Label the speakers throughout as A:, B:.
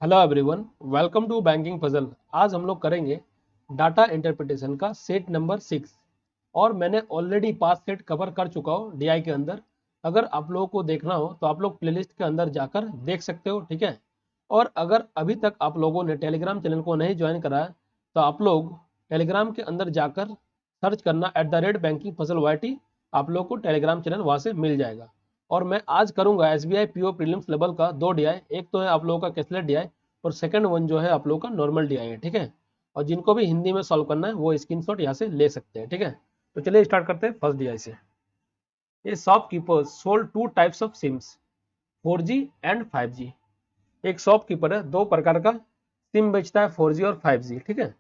A: Hello everyone, welcome to banking puzzle. आज हम लोग करेंगे डाटा इंटरप्रिटेशन का सेट नंबर 6 और मैंने ऑलरेडी 5 सेट कवर कर चुका हूँ डीआई के अंदर। अगर आप लोगों को देखना हो तो आप लोग प्लेलिस्ट के अंदर जाकर देख सकते हो, ठीक है। और अगर अभी तक आप लोगों ने टेलीग्राम चैनल को नहीं ज्वाइन करा है तो आप लोग टेलीग्राम के अंदर जाकर सर्च करना @बैंकिंग पजल YT। आप लोग को टेलीग्राम चैनल वहाँ से मिल जाएगा। और मैं आज करूंगा SBI PO प्रीलिम्स लेवल का 2 डीआई। एक तो है आप लोगों का कैशलेस डीआई और सेकंड वन जो है आप लोगों का नॉर्मल डीआई है, ठीक है। और जिनको भी हिंदी में सॉल्व करना है वो स्क्रीनशॉट यहाँ से ले सकते हैं, ठीक है। तो चलिए स्टार्ट करते हैं फर्स्ट डीआई से। ये shopkeepers sold 2 types of sims, 4G and 5G। एक शॉपकीपर है, दो प्रकार का सिम बेचता है, 4G और 5G, ठीक है।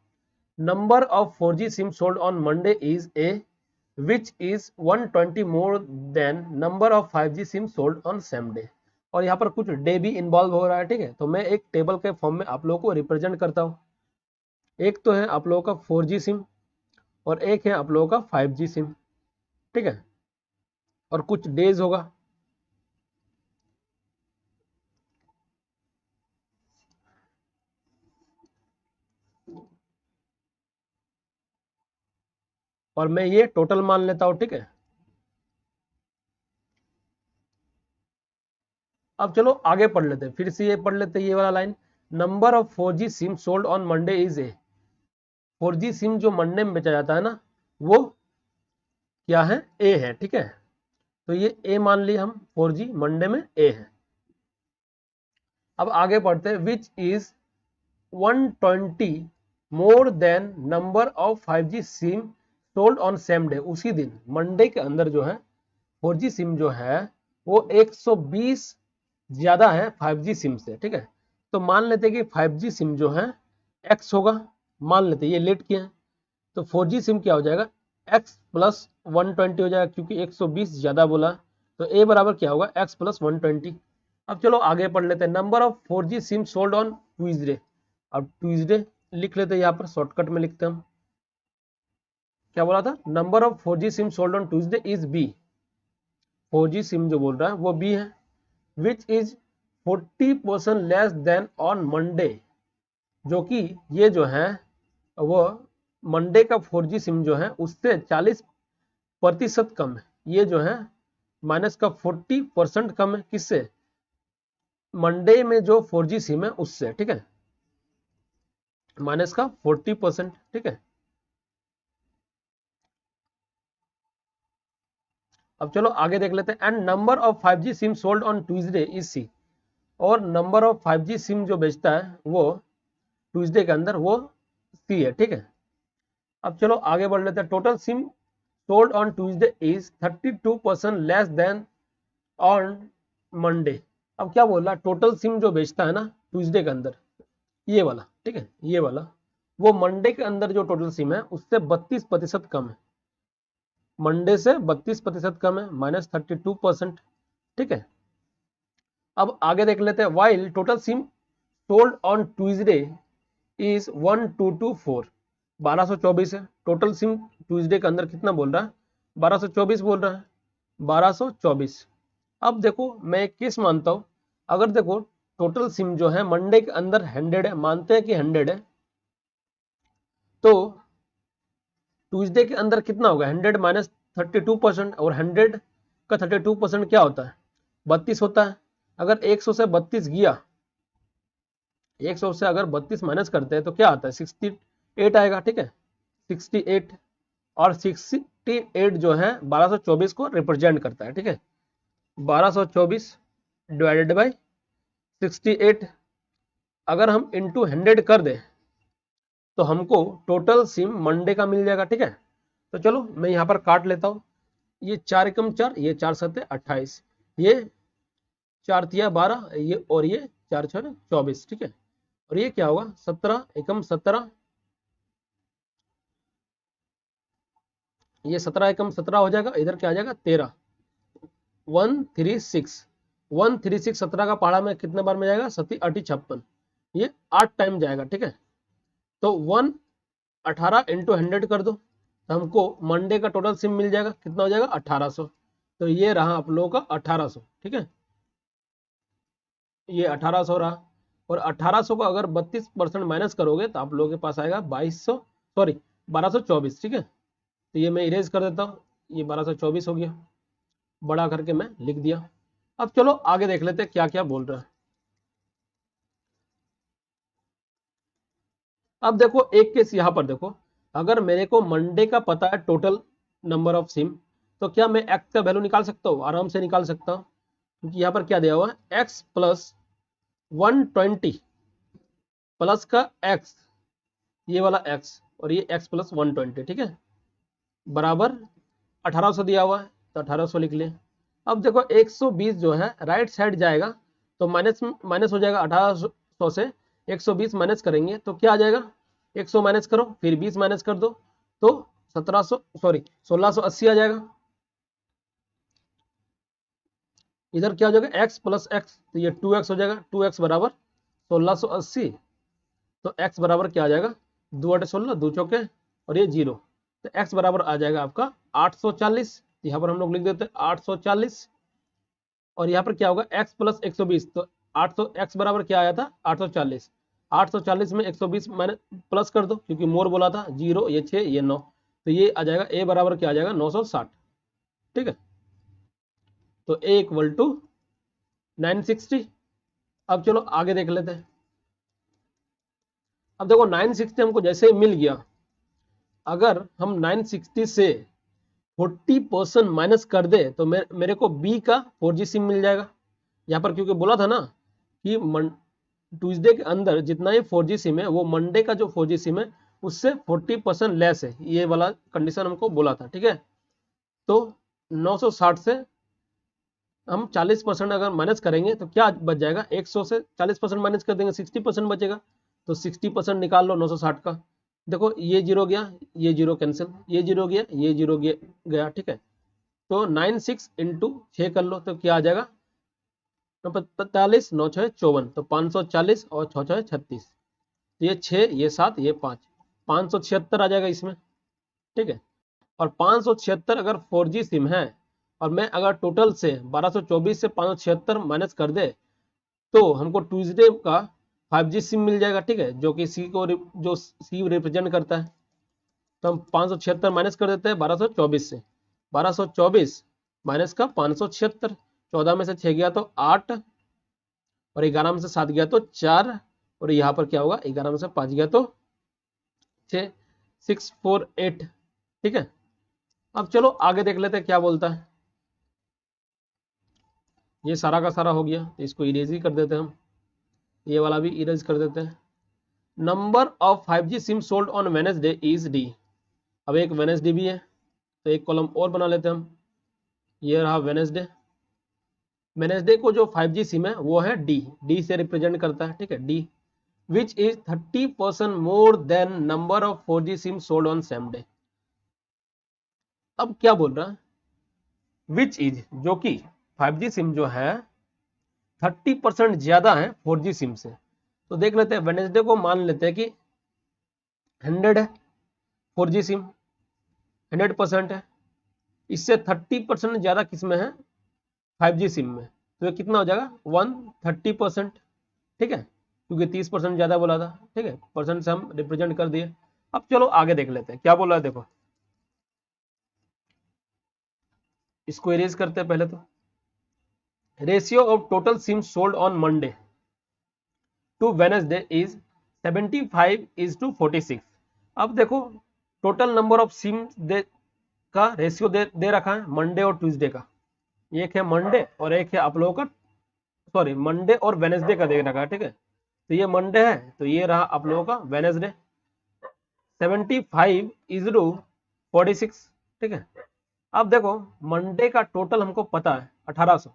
A: Number of 4G sim sold on Monday is a which is 120 more than number of 5G sim sold on same day. और यहाँ पर कुछ डे भी इन्वॉल्व हो रहा है, ठीक है। तो मैं एक टेबल के फॉर्म में आप लोगों को रिप्रेजेंट करता हूँ। एक तो है आप लोगों का 4G सिम और एक है आप लोगों का 5G सिम, ठीक है। और कुछ डेज होगा। और मैं ये टोटल मान लेता हूँ, ठीक है। अब चलो आगे पढ़ लेते हैं, फिर से ये पढ़ लेते हैं ये वाला line. Number of 4G sim sold on Monday is a. 4G sim जो मंडे में बेचा जाता है ना, वो क्या है? ए है, ठीक है। तो ये ए मान लिया हम, 4G मंडे में ए है। अब आगे पढ़ते हैं। Which is 120 more than number of 5G sim sold on same day. उसी दिन मंडे के अंदर जो है 4G सिम जो है वो 120 ज्यादा है 5G सिम से, ठीक है। तो मान लेते हैं कि 5G सिम जो है एक्स होगा। मान लेते हैं, ये लेट किया है तो 4G सिम क्या हो जाएगा? x प्लस 120 हो जाएगा, क्योंकि 120 ज्यादा बोला। तो a बराबर क्या होगा? x plus 120। अब चलो आगे पढ़ लेते हैं। Number of 4G sim sold on Tuesday. अब ट्यूजडे लिख लेते हैं, यहाँ पर शॉर्टकट में लिखते हैं हम। क्या बोला था? Number of 4G sim sold on Tuesday is B. 4G sim जो बोल रहा है वो बी है। Which is 40% less than on Monday. जो कि ये जो है वो मंडे का 4G सिम जो है उससे 40% कम है। ये जो है माइनस का 40% कम है। किससे? मंडे में जो 4G सिम है उससे, ठीक है। माइनस का 40%, ठीक है। अब चलो आगे देख लेते हैं। And number of 5G sim sold on Tuesday is C. और नंबर ऑफ 5G सिम जो बेचता है वो ट्यूजडे के अंदर वो सी है, ठीक है। अब चलो आगे बढ़ लेते हैं। Total sim sold on Tuesday is 32% less than on Monday. अब क्या बोल रहा है? टोटल सिम जो बेचता है ना ट्यूजडे के अंदर, ये वाला, ठीक है, ये वाला, वो मंडे के अंदर जो टोटल सिम है उससे 32% कम है। मंडे से 32% कम है, -32%, ठीक है। अब आगे देख लेते हैं। While total sim sold on Tuesday is 1224। 1224 है टोटल सिम। ट्यूजडे के अंदर कितना बोल रहा है? 1224 बोल रहा है। 1224। अब देखो मैं एक केस मानता हूं। अगर देखो टोटल सिम जो है मंडे के अंदर 100 है, मानते हैं कि 100 है, तो ट्यूजडे के अंदर कितना होगा? 100 माइनस 32%। और 100 का 32% क्या होता है? 32 होता है। अगर 100 से 32 गया, 100 से अगर 32 माइनस करते हैं तो क्या आता है? 68 आएगा, ठीक है। 68। और 68 जो है 1224 को रिप्रेजेंट करता है, ठीक है। 1224 डिवाइडेड बाई 68 अगर हम इंटू 100 कर दें तो हमको टोटल सिम मंडे का मिल जाएगा, ठीक है। तो चलो मैं यहाँ पर काट लेता हूँ। ये 4 एकम 4, ये 4 सत्ते 28, ये 4 तिया 12, ये और ये 4 छः 24, ठीक है। और ये क्या होगा? 17 एकम 17, ये 17 एकम 17 हो जाएगा। इधर क्या आ जाएगा? 13। 136 136 17 का पहाड़ा में कितने बार में जाएगा? 7 8 56, ये 8 टाइम जाएगा, ठीक है। तो 18 इंटू 100 कर दो तो हमको मंडे का टोटल सिम मिल जाएगा। कितना हो जाएगा? 1800। तो ये रहा आप लोगों का 1800, ठीक है। ये 1800 रहा। और 1800 को अगर 32% माइनस करोगे तो आप लोगों के पास आएगा 1224, ठीक है। तो ये मैं इरेज कर देता हूँ, ये 1224 हो गया, बड़ा करके मैं लिख दिया। अब चलो आगे देख लेते हैं क्या क्या बोल रहा है। अब देखो एक केस यहां पर देखो, अगर मेरे को मंडे का पता है टोटल नंबर ऑफ सिम, तो क्या मैं एक्स का वैल्यू निकाल सकता हूँ? आराम से निकाल सकता हूँ, क्योंकि यहाँ पर क्या दिया हुआ है, एक्स प्लस 120 प्लस का एक्स, ये वाला एक्स और ये एक्स प्लस 120, ठीक है, बराबर 1800 दिया हुआ है, तो 1800 लिख ले। अब देखो 120 जो है राइट साइड जाएगा तो माइनस माइनस हो जाएगा, 1800 से 120 माइनस करेंगे तो क्या आ जाएगा, 100 माइनस करो फिर 20 माइनस कर दो तो 1680 आ जाएगा। इधर क्या हो जाएगा, x प्लस एक्स, तो ये 2x हो जाएगा, 2x बराबर 1680, तो x बराबर क्या आ जाएगा, 2 8 16, 2 चौके और ये 0, तो x बराबर आ जाएगा आपका 840। यहाँ पर हम लोग लिख देते हैं 840, और यहाँ पर क्या होगा, x प्लस 120, तो 800 x बराबर क्या आया था, 840, 840 में 120 माइनस प्लस कर दो, क्योंकि मोर बोला था, 0 ये 6 ये 9, तो ये आ जाएगा a बराबर क्या आ जाएगा, 960, ठीक है। तो a इक्वल टू 960। अब चलो आगे देख लेते हैं। अब देखो 960 हमको जैसे ही मिल गया, अगर हम 960 से 40% माइनस कर दे तो मेरे को बी का 4G सिम मिल जाएगा। यहाँ पर क्योंकि बोला था ना कि ट्यूसडे के अंदर जितना ही 4G सिम है वो मंडे का जो 4G सिम है उससे 40% लेस है, ये वाला कंडीशन हमको बोला था, ठीक है। तो 960 से हम 40% अगर माइनस करेंगे तो क्या बच जाएगा, 100 से 40% माइनस कर देंगे 60% बचेगा, तो 60% निकाल लो 960 का। देखो ये जीरो गया, ये जीरो कैंसिल, ये जीरो गया, ये जीरो गया, ठीक है। तो 96 इंटू 6 कर लो तो क्या आ जाएगा, 45 9 6 54, तो 540 और 6 6 36, ये 6 ये 7 ये 5, 576 आ जाएगा इसमें, ठीक है। और 576 अगर 4G सिम है और मैं अगर टोटल से 1224 से 576 माइनस कर दे तो हमको ट्यूसडे का 5G सिम मिल जाएगा, ठीक है, जो कि जो सी रिप्रेजेंट करता है। तो हम 576 माइनस कर देते हैं 1224 से, 1224 माइनस का 576, 14 में से 6 गया तो 8 और 11 में से 7 गया तो 4, और यहाँ पर क्या होगा, 11 में से 5 गया तो 6, 648, ठीक है। अब चलो आगे देख लेते हैं क्या बोलता है। ये सारा का सारा हो गया, तो इसको इरेज ही कर देते हैं हम, ये वाला भी इरेज कर देते हैं। Number of 5G sim sold on Wednesday is D. अब एक वेडनेसडे भी है तो एक कॉलम और बना लेते हैं हम, ये रहा वेडनेसडे। वेडनेसडे को जो 5G सिम है वो है डी से रिप्रेजेंट करता है, ठीक है, D, which is 30% more than number of 4G sim sold on same day. अब क्या बोल रहा है, विच इज, जो कि 5G सिम जो है 30% ज्यादा है 4G सिम से। तो देख लेते हैं, वेडनेसडे को मान लेते हैं कि 100 है 4G सिम, 100% है, इससे 30% ज्यादा किसमें है, 5G सिम में, तो ये कितना हो जाएगा 130%, ठीक है, क्योंकि 30% ज्यादा बोला था, ठीक है, परसेंट से हम रिप्रेजेंट कर दिए। अब चलो आगे देख लेते हैं क्या बोला है, देखो इसको इरेज करते हैं पहले। तो ratio of total sim sold on Monday to Wednesday is 75:46। अब देखो टोटल नंबर ऑफ सिम का रेशियो दे रखा है मंडे और ट्यूसडे का, एक है मंडे और एक है आप लोगों का, सॉरी मंडे और वेडनेसडे का दे रखा है, ठीक है। तो ये मंडे है तो ये रहा आप लोगों का वेडनेसडे, 75:46, ठीक है। अब देखो मंडे का टोटल हमको पता है 1800,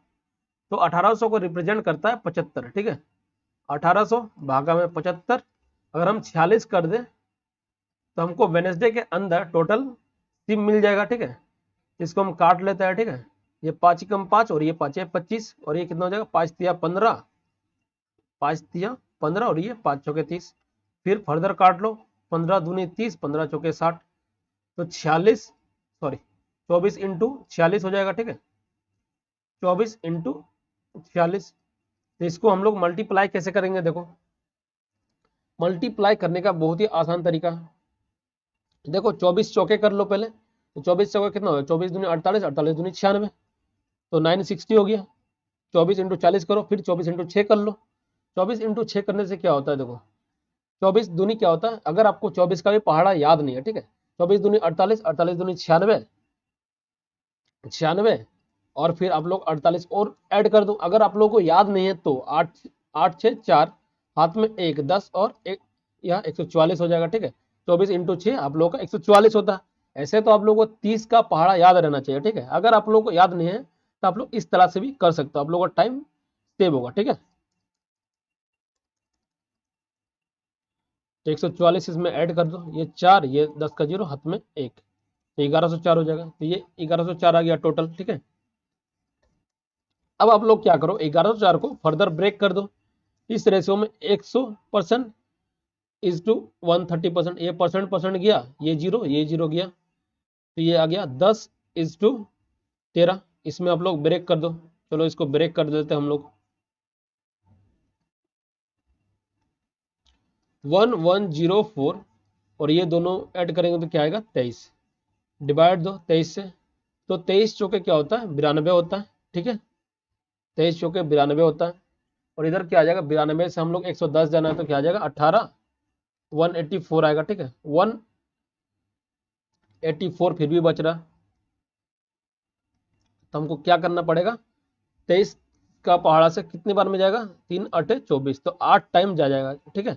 A: तो 1800 को रिप्रेजेंट करता है 75, ठीक है, 1800 भागा में 75, अगर हम 46 कर दे तो हमको वेडनेसडे के अंदर टोटल सिम मिल जाएगा, ठीक है। इसको हम काट लेते हैं, ठीक है, ये 5 कम 5 और ये 5 25, और ये कितना हो जाएगा, 5 तिया 15, 5 तिया 15 और ये 5 चौके 30, फिर फर्दर काट लो, 15 दूनी 30, 15 चौके 60, तो 46 सॉरी 24 इंटू 46 हो जाएगा, ठीक है, 24 इंटू 46। तो इसको हम लोग मल्टीप्लाई कैसे करेंगे, देखो मल्टीप्लाई करने का बहुत ही आसान तरीका। देखो 24 चौके कर लो पहले, तो 24 चौके कितना होगा, 24 दूनी 48, 48 दूनी 96, तो 960 हो गया। 24 इंटू 40 करो, फिर 24 इंटू 6 कर लो। 24 इंटू 6 करने से क्या होता है, देखो 24 दूनी क्या होता है, अगर आपको 24 का भी पहाड़ा याद नहीं है, ठीक है, 24 दूनी 48, 48 दूनी 96, 96, और फिर आप लोग 48 और ऐड कर दो। अगर आप लोगों को याद नहीं है तो 8 8 6 4, हाथ में 1 10 और एक, यह 144 हो जाएगा, ठीक है। 24 इंटू 6 आप लोगों का 144 होता है। ऐसे तो आप लोगों को 30 का पहाड़ा याद रहना चाहिए, ठीक है। अगर आप लोगों को याद नहीं है तो आप लोग इस तरह से भी कर सकते हो, आप लोगों का टाइम सेव होगा, ठीक है। तो 144 इसमें ऐड कर दो, ये 4, ये 10 का 0, हाथ में 1, तो 1104 हो जाएगा। तो ये 1104 आ गया टोटल, ठीक है। अब आप लोग क्या करो, 1104 को फर्दर ब्रेक कर दो इस रेशियो में, 100% इज टू 130%, ये परसेंट परसेंट गया, ये जीरो, ये जीरो गया, तो ये आ गया 10 इज टू 13। इसमें आप लोग ब्रेक कर दो, चलो इसको ब्रेक कर देते हैं हम लोग। 1104 और ये दोनों ऐड करेंगे तो क्या आएगा, 23, डिवाइड दो 23 से, तो 23 चौके क्या होता है, 92 होता है, ठीक है। 23 चौके 92 होता है, और इधर क्या आ जाएगा, 92 से हम लोग 110 जाना है तो क्या आ जाएगा, 18, 184 आएगा, ठीक है। 184 फिर भी बच रहा, तो हमको क्या करना पड़ेगा, 23 का पहाड़ा से कितनी बार में जाएगा, 3 8 24, तो 8 टाइम जाएगा, ठीक है।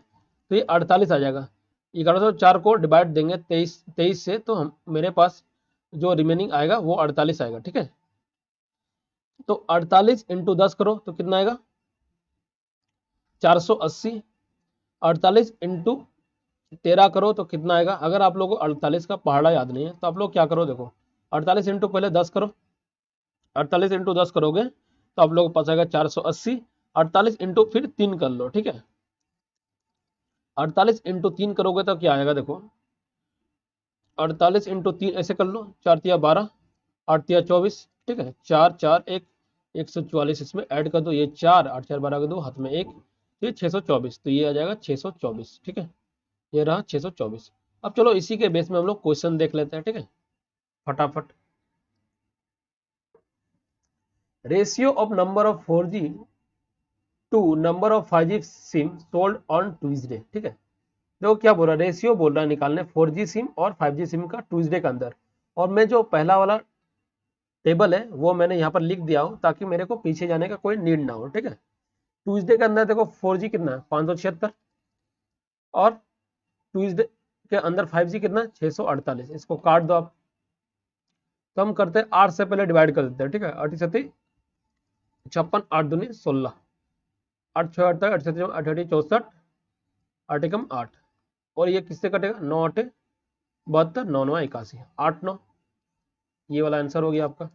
A: तो ये 48 आ जाएगा। 1104 को डिवाइड देंगे 23 से, तो हम मेरे पास जो रिमेनिंग आएगा वो 48 आएगा, ठीक है। तो 48 इंटू 10 करो तो कितना आएगा, 480। 48 इंटू 13 करो तो कितना आएगा, अगर आप लोगों को 48 का पहाड़ा याद नहीं है तो आप लोग क्या करो, देखो 48 इंटू पहले 10 करो, 48 इंटू 10 करोगे तो आप लोगों को पास आएगा 480। 48 इंटू फिर 3 कर लो, ठीक है। 48 इंटू 3 करोगे तो क्या आएगा, देखो 48 इंटू 3 ऐसे कर लो, 4 तिया 12, 8 तिया 24, ठीक है। 4 4 1, 144 इसमें ऐड कर दो, ये 4 8 4 12 कर दो, हाथ में 1, ये 624, तो ये आ जाएगा 624, ठीक है। ये रहा 624। अब चलो इसी के बेस में हम लोग क्वेश्चन देख लेते हैं, ठीक है, फटाफट। Ratio of number of 4G to number of 5G sim sold on Tuesday, ठीक है। देखो क्या बोल रहा है, रेशियो बोल रहा है निकालने 4G सिम और 5G सिम का ट्यूजडे के अंदर, और मैं जो पहला वाला टेबल है वो मैंने यहाँ पर लिख दिया हूँ ताकि मेरे को पीछे जाने का कोई नीड ना हो, ठीक है। ट्यूजडे के अंदर देखो 4G कितना है, 576, और ट्यूजडे के अंदर 5G कितना है, 648। इसको काट दो आप, तो हम करते हैं 8 से पहले डिवाइड कर देते हैं, ठीक है। 8 56, 8 दूनी 16, 8 6 8 8 64, 8 एकम 8, और ये किससे कटेगा, 9 8 72, 9 9 81, 8 9, ये वाला आंसर हो गया आपका।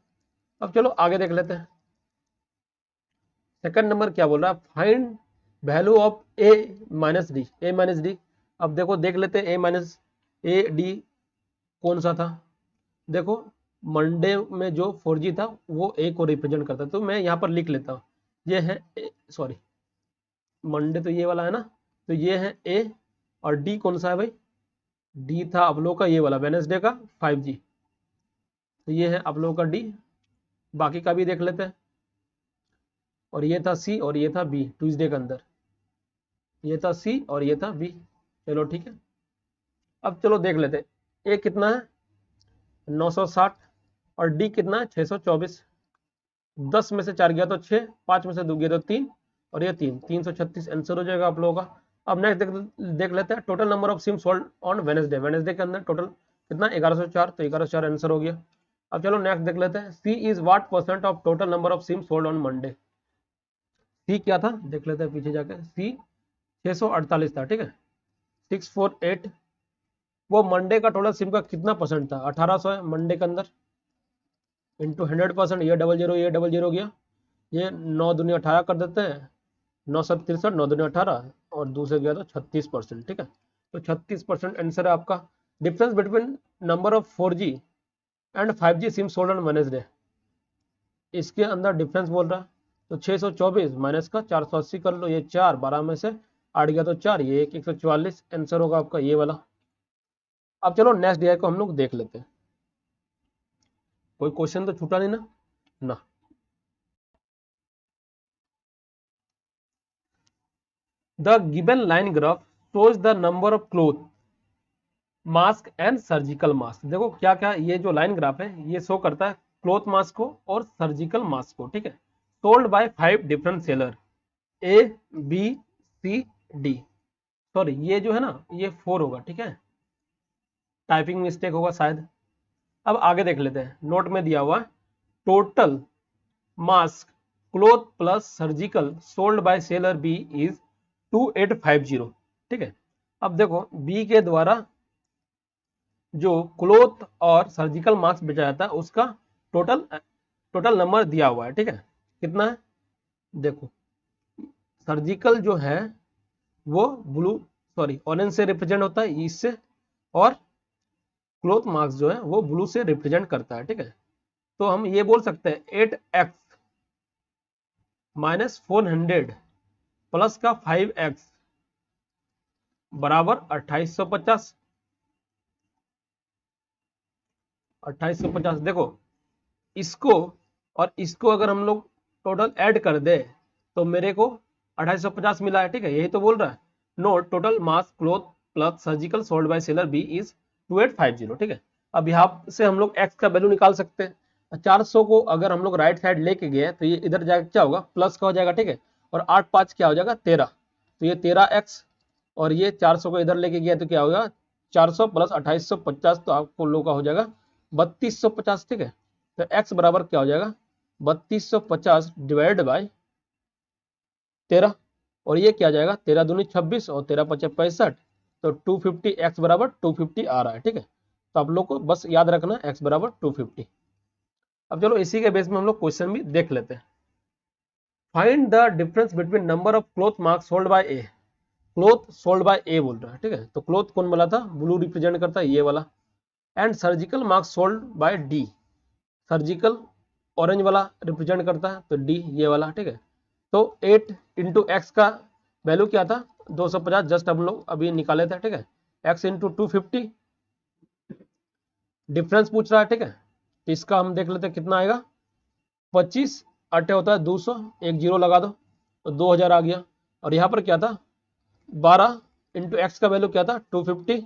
A: अब चलो आगे देख लेते हैं। सेकंड नंबर क्या बोल रहा है, find value of A minus D, A minus D. अब देखो देख लेते हैं ए माइनस ए डी कौन सा था। देखो मंडे में जो 4G था वो ए को रिप्रेजेंट करता है, तो मैं यहाँ पर लिख लेता हूँ, ये है सॉरी मंडे तो ये वाला है ना, तो ये है ए, और डी कौन सा है भाई, डी था आप लोगों का ये वाला वेडनेसडे का 5G, तो ये है आप लोगों का डी। बाकी का भी देख लेते हैं, और ये था सी और ये था बी ट्यूसडे के अंदर, ये था सी और ये था बी। चलो ठीक है, अब चलो देख लेते हैं, ए कितना है 960, और डी कितना है 624। 10 में से 4 गया तो 6, 5 में से 2 गया तो 3, और ये 3, 336 आंसर हो जाएगा आप लोगों का। अब नेक्स्ट देख लेते हैं, total number of SIM sold on Wednesday, Wednesday के अंदर टोटल कितना 1104, तो 1104 आंसर हो गया। अब चलो नेक्स्ट देख लेते हैं, C is what percent of total number of SIM sold on Monday. C क्या था देख लेते हैं पीछे जाकर, सी 648 था, ठीक है 648। वो मंडे का टोटल सिम का कितना परसेंट था, 1800 है मंडे के अंदर, इंटू 100%, ये डबल जीरो ये डबल जीरो गया, ये 9 दूनी 18 कर देते हैं, 963, 9 दूनी 18, और दूसरे गया तो 36%, ठीक है। तो 36% आंसर है आपका। Difference between number of 4G and 5G sim sold on Wednesday, इसके अंदर डिफरेंस बोल रहा है, तो 624 माइनस का 480 कर लो, ये 4 12 में से 8 गया तो 4, ये 144 आंसर होगा आपका ये वाला। अब चलो नेक्स्ट डीआई को हम लोग देख लेते हैं। कोई क्वेश्चन तो छूटा नहीं ना? ना। The given line graph shows the number of cloth mask and surgical mask. देखो क्या क्या ये जो लाइन ग्राफ है ये शो करता है क्लोथ मास्क को और सर्जिकल मास्क को, ठीक है। Sold by 5 different seller A B C D. Sorry ये जो है ना ये 4 होगा, ठीक है, टाइपिंग मिस्टेक होगा शायद। अब आगे देख लेते हैं, नोट में दिया हुआ total mask cloth plus surgical sold by seller B is 2850, ठीक है। अब देखो बी के द्वारा जो क्लोथ और सर्जिकल मास्क बेचा जाता है उसका टोटल नंबर दिया हुआ है, ठीक है। कितना है देखो, सर्जिकल जो है वो ब्लू सॉरी ऑरेंज से रिप्रेजेंट होता है इससे, और क्लोथ मास्क जो है वो ब्लू से रिप्रेजेंट करता है, ठीक है। तो हम ये बोल सकते हैं 8x माइनस 400 प्लस का 5x बराबर 2850। 2850 देखो, इसको और इसको अगर हम लोग टोटल ऐड कर दे तो मेरे को 2850 मिला है, ठीक है। यही तो बोल रहा है, note total mask cloth plus surgical sold by seller B is 2850, ठीक है। अब यहाँ से हम लोग x का वैल्यू निकाल सकते हैं। 400 को अगर हम लोग राइट साइड लेके गए तो ये इधर जाकर क्या होगा, प्लस का हो जाएगा, ठीक है। और 8 5 क्या हो जाएगा 13, तो ये 13x, और ये 400 को इधर लेके गया तो क्या होगा 400 प्लस 2850, तो आपको लोग का हो जाएगा 3250, ठीक है। तो x बराबर क्या हो जाएगा 3250 डिवाइड बाय 13, और ये क्या जाएगा 13 दूनी 26 और 13 पचे 65, तो 250 x बराबर 250 आ रहा है, ठीक है। तो आप लोग को बस याद रखना x बराबर 250। अब चलो इसी के बेस में हम लोग क्वेश्चन भी देख लेते हैं। Find the difference between number of cloth marks sold by A. Cloth sold by A बोल रहा है, ठीक है। तो क्लोथ कौन बोला था, ब्लू रिप्रेजेंट करता है ये वाला। And surgical marks sold bye D, surgical orange वाला रिप्रेजेंट करता है, तो डी ये वाला, ठीक है। तो 8 इंटू एक्स का वैल्यू क्या था 250, जस्ट हम लोग अभी निकाले थे, ठीक है। x इंटू 250 डिफरेंस पूछ रहा है, ठीक है। तो इसका हम देख लेते हैं कितना आएगा, 25 8 होता है 200, एक जीरो लगा दो तो 2000 आ गया। और यहाँ पर क्या था 12 इंटू एक्स का वैल्यू क्या था 250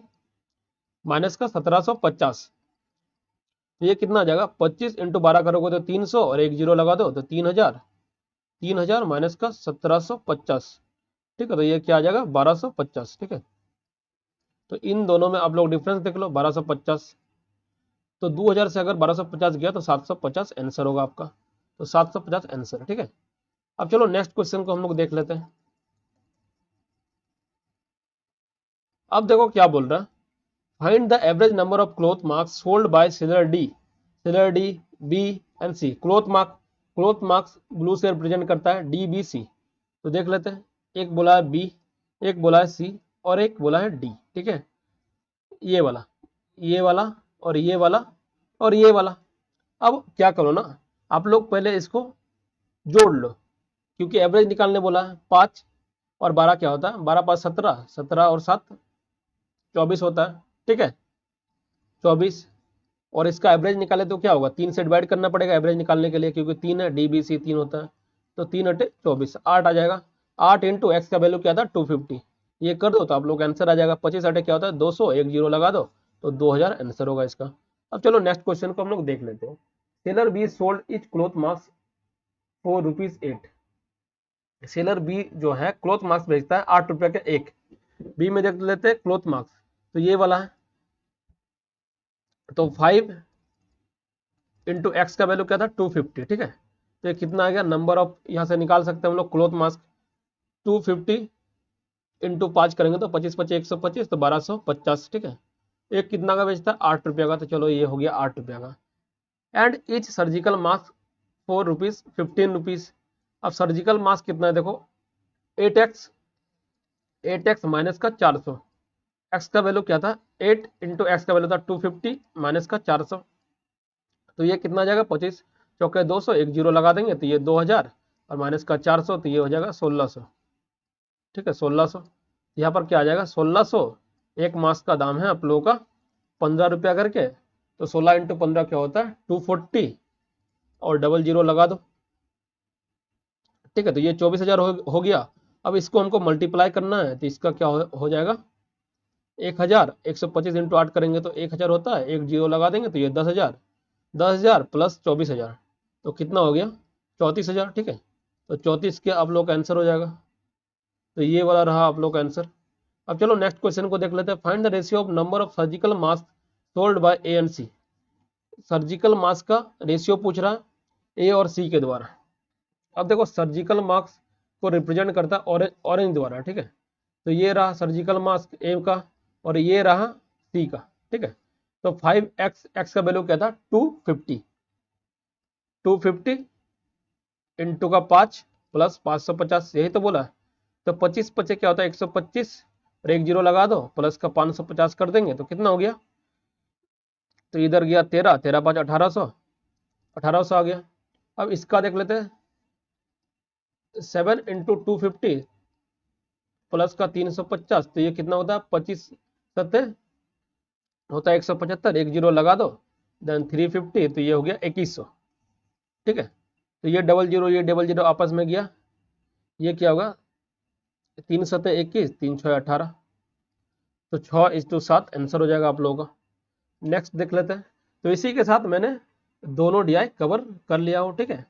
A: माइनस का 1750, तो ये कितना आ जाएगा 25 इंटू 12 करोगे तो 300 और एक जीरो लगा दो तो 3000, 3000 माइनस का 1750, ठीक है। तो ये क्या आ जाएगा 1250, ठीक है। तो इन दोनों में आप लोग डिफरेंस देख लो 1250, तो 2000 से अगर 1250 गया तो 750 आंसर होगा आपका, तो 750 आंसर, ठीक है। अब चलो नेक्स्ट क्वेश्चन को हम लोग देख लेते हैं। अब देखो क्या बोल रहा है, find the average number of cloth marks sold by seller D B and C. Cloth masks blue से रिप्रेजेंट करता है डी बी सी, तो देख लेते हैं, एक बोला है बी, एक बोला है सी और एक बोला है डी, ठीक है। ये वाला और ये वाला और ये वाला। अब क्या करो ना, आप लोग पहले इसको जोड़ लो, क्योंकि एवरेज निकालने बोला है। 5 और 12 क्या होता है, 12 5 17, 17 और 7 24 होता है, ठीक है, 24। और इसका एवरेज निकाले तो क्या होगा 3 से डिवाइड करना पड़ेगा एवरेज निकालने के लिए, क्योंकि 3 है, डी बी सी 3 होता है, तो 3 अटे 24, 8 आ जाएगा। 8 इंटू एक्स का वैल्यू क्या था 250, ये कर दो तो आप लोग आंसर आ जाएगा। 25 अटे क्या होता है 200, एक जीरो लगा दो तो 2000 आंसर होगा इसका। अब चलो नेक्स्ट क्वेश्चन को हम लोग देख लेते हैं। Seller B sold each cloth mask for ₹8। Seller B जो है क्लोथ मास्क बेचता है 8 रुपये का एक। बी में देख लेते हैं क्लोथ मास्क, तो ये वाला है, तो 5 इंटू एक्स का वैल्यू क्या था 250, ठीक है। तो ये कितना आ गया, नंबर ऑफ यहाँ से निकाल सकते हैं हम लोग क्लोथ मास्क, 250 इंटू 5 करेंगे तो 25 25 125, तो 1250, ठीक है। एक कितना का बेचता है 8 रुपये का, तो चलो ये हो गया 8 रुपये का। And each surgical mask ₹4 ₹15। अब सर्जिकल मास्क कितना है देखो 8x माइनस का 400, एक्स का वैल्यू क्या था 8 इंटू एक्स का वैल्यू था 250 माइनस का 400, तो ये कितना आ जाएगा 25 चौके 200, एक जीरो लगा देंगे तो ये 2000 और माइनस का 400, तो ये हो जाएगा 1600, ठीक है 1600। यहाँ पर क्या आ जाएगा 1600, एक मास का दाम है आप लोगों का 15 रुपया करके, तो 16 इंटू 15 क्या होता है 240 और डबल जीरो लगा दो, ठीक है। तो ये 24,000 हो गया। अब इसको हमको मल्टीप्लाई करना है, तो इसका क्या हो जाएगा 1000, 125 इंटू 8 करेंगे तो 1000 होता है, एक जीरो लगा देंगे तो ये 10,000, 10,000 प्लस 24,000 तो कितना हो गया 34,000, ठीक है। तो 34 के आप लोग का आंसर हो जाएगा। तो ये वाला रहा आप लोग का आंसर। अब चलो नेक्स्ट क्वेश्चन को देख लेते हैं। Find the ratio of number of surgical mask sold by A and C. Surgical mask का रेशियो पूछ रहा है ए और सी के द्वारा। अब देखो सर्जिकल मास्क को रिप्रेजेंट करता है ऑरेंज द्वारा, ठीक है। तो ये रहा सर्जिकल मास्क ए का और ये रहा सी का, ठीक है। तो 5x का वैल्यू क्या था 250, 250 इंटू का 5 प्लस 550, यही तो बोला। तो 25 पचे क्या होता है 125 और एक जीरो लगा दो, प्लस का 550 कर देंगे तो कितना हो गया, तो इधर गया 13, 13 5 1800, 1800 आ गया। अब इसका देख लेते हैं 7 इंटू 250 प्लस का 350, तो ये कितना होता है 25 सत्ते होता है 175, एक जीरो लगा दो, देन 350, तो ये हो गया 2100, ठीक है। तो ये डबल जीरो आपस में गया, ये क्या होगा 3 सत्ते 21, 3 6 18, तो 6:7 आंसर हो जाएगा आप लोगों का। नेक्स्ट देख लेते हैं। तो इसी के साथ मैंने दोनों डीआई कवर कर लिया हूँ, ठीक है।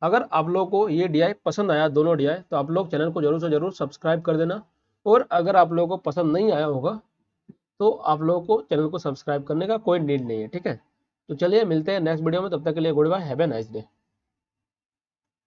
A: अगर आप लोगों को ये डीआई पसंद आया दोनों डीआई, तो आप लोग चैनल को जरूर से जरूर सब्सक्राइब कर देना। और अगर आप लोगों को पसंद नहीं आया होगा तो आप लोगों को चैनल को सब्सक्राइब करने का कोई नीड नहीं है, ठीक है। तो चलिए मिलते हैं नेक्स्ट वीडियो में, तब तक के लिए goodbye, have a nice day.